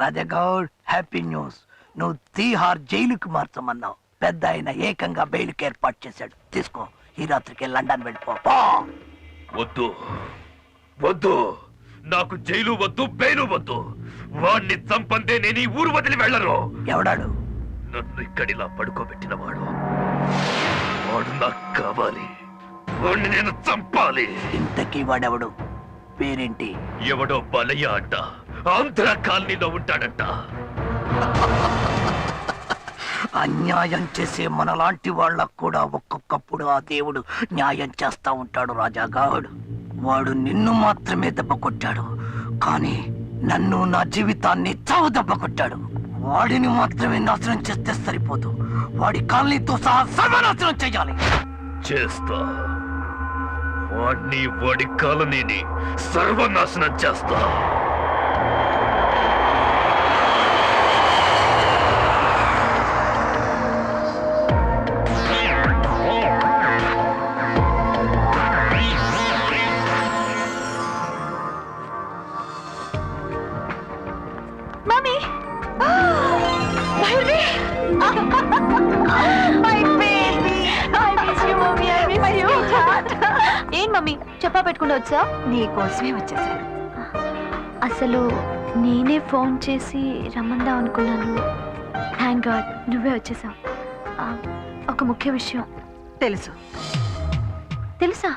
Rajagoud, happy news. నువ్వు తీహార్ జైలుకి మార్చమన్నావు. పెద్ద ఆయన ఏకంగా బెయిల్కి ఏర్పాటు చేశాడు. తీసుకో, ఈ రాత్రికి లండన్ వెళ్ళిపో. వద్దు వద్దు, నాకు జైలు వద్దు, బెయిలు వద్దు. వాణ్ణి చంపందే నేను ఈ ఊరు వదిలి వెళ్ళరు. ఎవడాడు? నన్ను ఇక్కడిలా పడుకోబెట్టిన వాడు. వాడు నాకు కావాలి. వాణ్ణి నేను చంపాలి. ఇంతకీ వాడెవడు? పేరేంటి? ఎవడో బలయ్య అంట. ఆంధ్ర కాలనీలో ఉంటాడంట. అన్యాయం చేసే మనలాంటి వాళ్ళకు కూడా ఒక్కొక్కప్పుడు ఆ దేవుడు న్యాయం చేస్తా ఉంటాడు రాజాగాడు. వాడు నిన్ను మాత్రమే దెబ్బ కొట్టాడు, కానీ నన్ను, నా జీవితాన్ని చావు దెబ్బ కొట్టాడు. వాడిని మాత్రమే నాశనం చేస్తే సరిపోదు, వాడి కాలనీతో సహా సర్వనాశనం చేయాలి. చేస్తా. వాడిని, వాడి కాలనీని సర్వనాశనం చేస్తా. ఏం మమ్మీ చెప్పా పెట్టుకుంటూ వచ్చా? నీకోసమే వచ్చేసాను. అసలు నేనే ఫోన్ చేసి రమ్మందాం అనుకున్నాను. థ్యాంక్ గాడ్ నువ్వే వచ్చేసావు. ఒక ముఖ్య విషయం. తెలుసు. తెలుసా?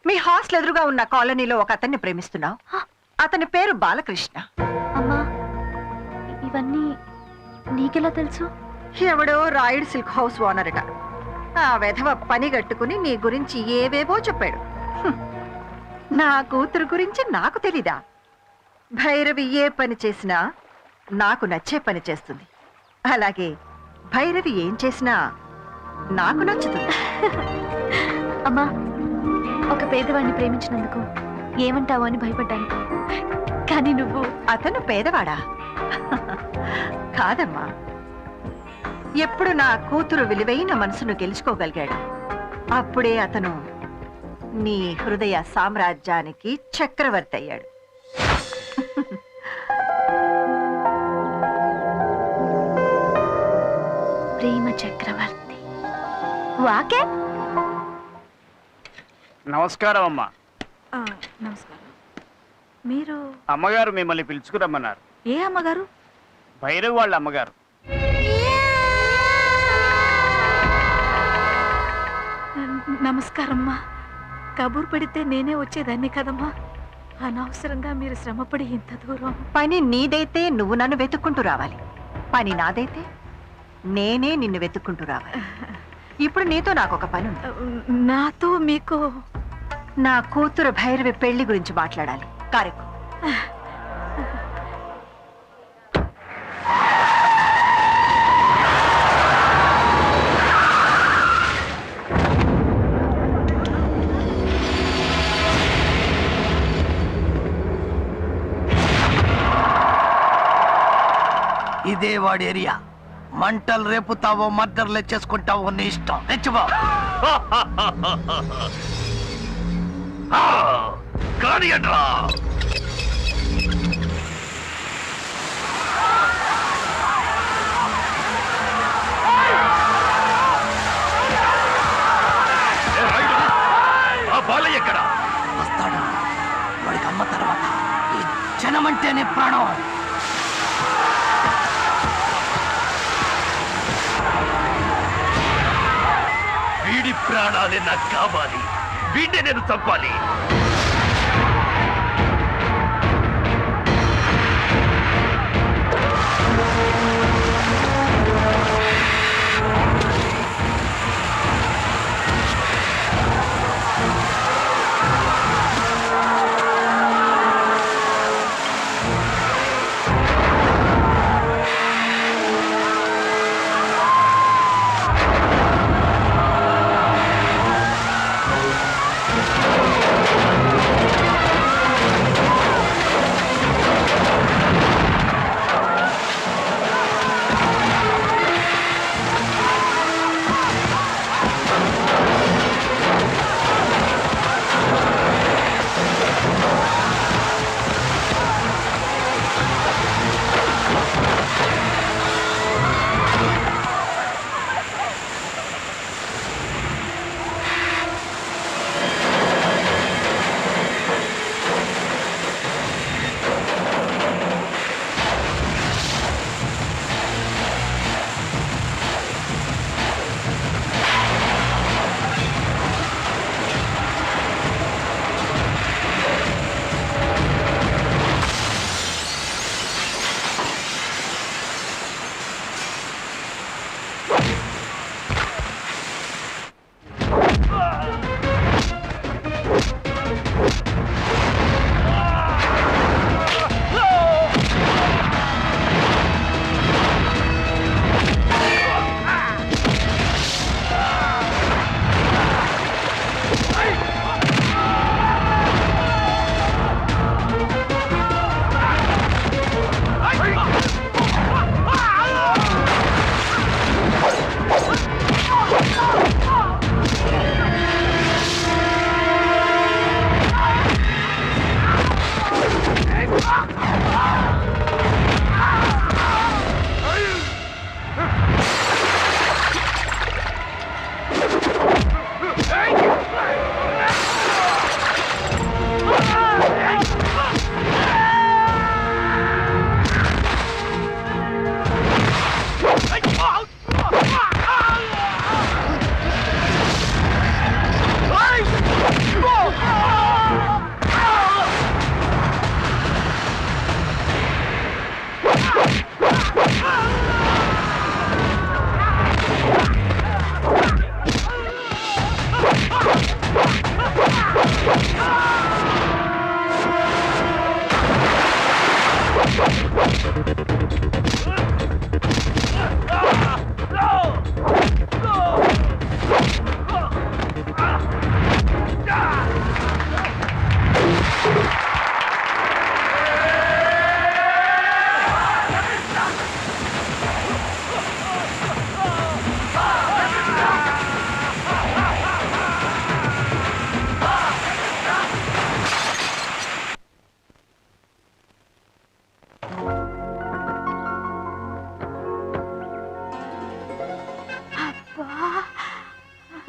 మీ హాస్టల్ ఎదురుగా ఉన్న కాలనీలో ఒక అతన్ని ప్రేమిస్తున్నావు. అతని పేరు బాలకృష్ణ. అమ్మా, ఇవన్నీ నీకెలా తెలుసు? ఎవడో రాయుడు సిల్క్ హౌస్ ఓనరట. ఆ వెధవ పని కట్టుకుని నీ గురించి ఏవేవో చెప్పాడు. నా కూతురు గురించి నాకు తెలీదా? భైరవి ఏ పని చేసినా నాకు నచ్చే పని చేస్తుంది. అలాగే భైరవి ఏం చేసినా నాకు నచ్చుతుంది. అమ్మా, ఒక పేదవాడిని ప్రేమించినందుకు ఏమంటావో అని భయపడ్డాను, కానీ నువ్వు... అతను పేదవాడా? కాదమ్మా, ఎప్పుడు నా కూతురు విలువైన మనసును గెలుచుకోగలిగాడు అప్పుడే అతను నీ హృదయ సామ్రాజ్యానికి చక్రవర్తి అయ్యాడు. ప్రేమ చక్రవర్తి. వాకే. నమస్కారం అమ్మా. నమస్కారం. మీరు? అమ్మగారు మిమ్మల్ని పిలుచుకురమ్మన్నారు. ఏ అమ్మగారు? భైరవ్ వాళ్ళ అమ్మగారు. నమస్కారమ్మా. కబూర్ పెడితే నేనే వచ్చేదాన్ని కదమ్మా. అనవసరంగా మీరు శ్రమపడి ఇంత దూరం. పని నీదైతే నువ్వు నన్ను వెతుక్కుంటూ రావాలి, పని నాదైతే నేనే నిన్ను వెతుక్కుంటూ రావాలి. ఇప్పుడు నీతో నాకొక పని ఉంది. నాతో మీకు? నా కూతురు భైరవి పెళ్లి గురించి మాట్లాడాలి. కారెక్కు. ఇదే వాడి ఏరియా. మంటలు రేపుతావో మర్డర్లు చేసుకుంటావో నీ ఇష్టం. తెచ్చుకో. కానియండ్రా. బాలయ్య ఎక్కడ? వస్తాడు. వాడికి అమ్మ తర్వాత ఈ జనమంటేనే ప్రాణం. వీడి ప్రాణాలే నాకు కావాలి. వీడిని నేను చంపాలి.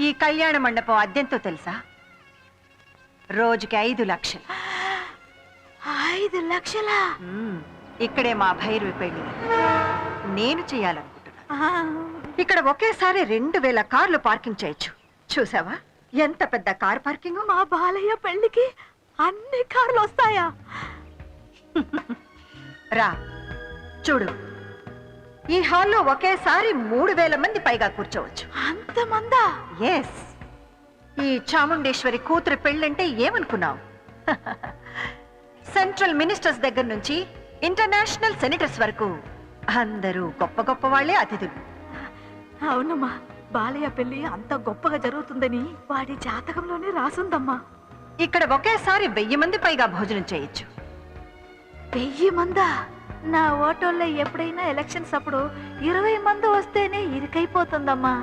ఈ కళ్యాణ మండపం అద్దెంతో తెలుసా? రోజుకి 5 లక్షలు. 5 లక్షలా? ఇక్కడే మా భైరవి పెళ్లి నేను చేయాలనుకుంటున్నా. ఇక్కడ ఒకేసారి 2000 కార్లు పార్కింగ్ చేయొచ్చు. చూసావా ఎంత పెద్ద కార్ పార్కింగ్? మా బాలయ్య పెళ్లికి అన్ని కార్లు వస్తాయా? రా చూడు, ఈ హాల్లో ఒకేసారి 3000 మంది పైగా కూర్చోవచ్చు. అంతమందా? ఎస్. ఈ చాముండేశ్వరి కూతురు పెళ్ళంటే ఏమనుకున్నావు? సెంట్రల్ మినిస్టర్స్ దగ్గర నుంచి ఇంటర్నేషనల్ సెనేటర్స్ వరకు అందరూ గొప్ప గొప్ప వాళ్ళే అతిథులు. అవునమ్మా, బాలయ్య పెళ్లి అంత గొప్పగా జరుగుతుందని వాడి జాతకంలోనే రాసుందమ్మా. ఇక్కడ ఒకేసారి 1000 మంది పైగా భోజనం చేయొచ్చు. 1000 మందా? నా ఓటోల్లో ఎప్పుడైనా ఎలక్షన్స్ అప్పుడు 20 మంది వస్తేనే ఇరుకైపోతుందమ్మా.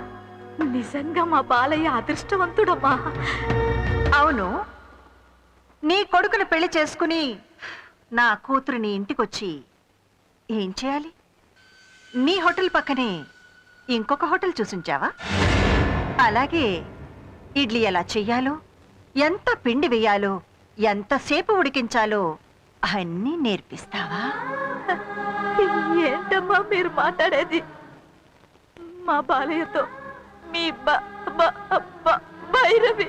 నిజంగా మా బాలయ్య అదృష్టవంతుడమ్మా. అవును, నీ కొడుకును పెళ్లి చేసుకుని నా కూతురుని ఇంటికొచ్చి ఏం చేయాలి? నీ హోటల్ పక్కనే ఇంకొక హోటల్ చూసుంచావా? అలాగే ఇడ్లీ ఎలా చెయ్యాలో, ఎంత పిండి వేయాలో, ఎంతసేపు ఉడికించాలో అన్నీ నేర్పిస్తావా? ఏంటమ్మా మీరు మాట్లాడేది? మా బాలయ్యతో మీ భైరవి.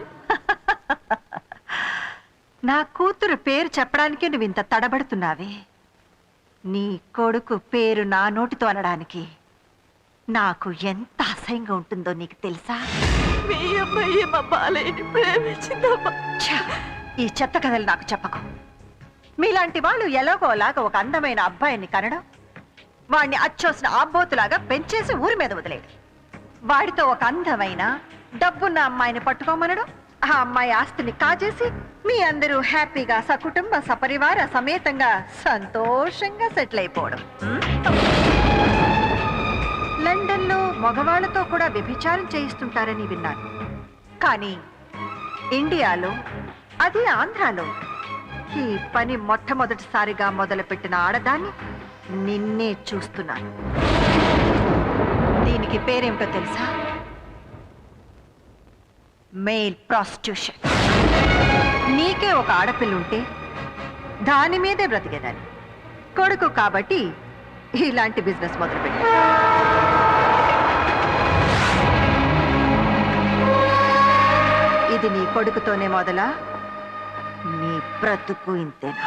నా కూతురు పేరు చెప్పడానికి నువ్వు ఇంత తడబడుతున్నావే. నీ కొడుకు పేరు నా నోటితో అనడానికి నాకు ఎంత అసహ్యంగా ఉంటుందో నీకు తెలుసా? మీ అమ్మాయి మా బాలయ్యని ప్రేమించిందమ్మా. ఈ చెత్త కథలు నాకు చెప్పకు. మీలాంటి వాళ్ళు ఎలాగోలాగా ఒక అందమైన అబ్బాయిని కనడం, వాడిని అచ్చోసిన ఆబ్బోతులాగా పెంచేసి ఊరి మీద వదిలేడు. వాడితో ఒక అందమైన డబ్బున్న అమ్మాయిని పట్టుకోమనడం, ఆ అమ్మాయి ఆస్తిని కాజేసి మీ అందరూ హ్యాపీగా సకుటుంబ సపరివార సమేతంగా సంతోషంగా సెటిల్ అయిపోవడం. లండన్లో మగవాళ్లతో కూడా వ్యభిచారం చేయిస్తుంటారని విన్నాను. కానీ ఇండియాలో, అది ఆంధ్రాలో ఈ పని మొట్టమొదటిసారిగా మొదలుపెట్టిన ఆడదాన్ని నిన్నే చూస్తున్నాను. దీనికి పేరేమిటో తెలుసా? Mail prostitution. నీకే ఒక ఆడపిల్లుంటే దాని మీదే బ్రతికేదాన్ని. కొడుకు కాబట్టి ఇలాంటి బిజినెస్ మొదలుపెట్టా. ఇది నీ కొడుకుతోనే మొదలా? నీ బ్రతుకు ఇంతేనా?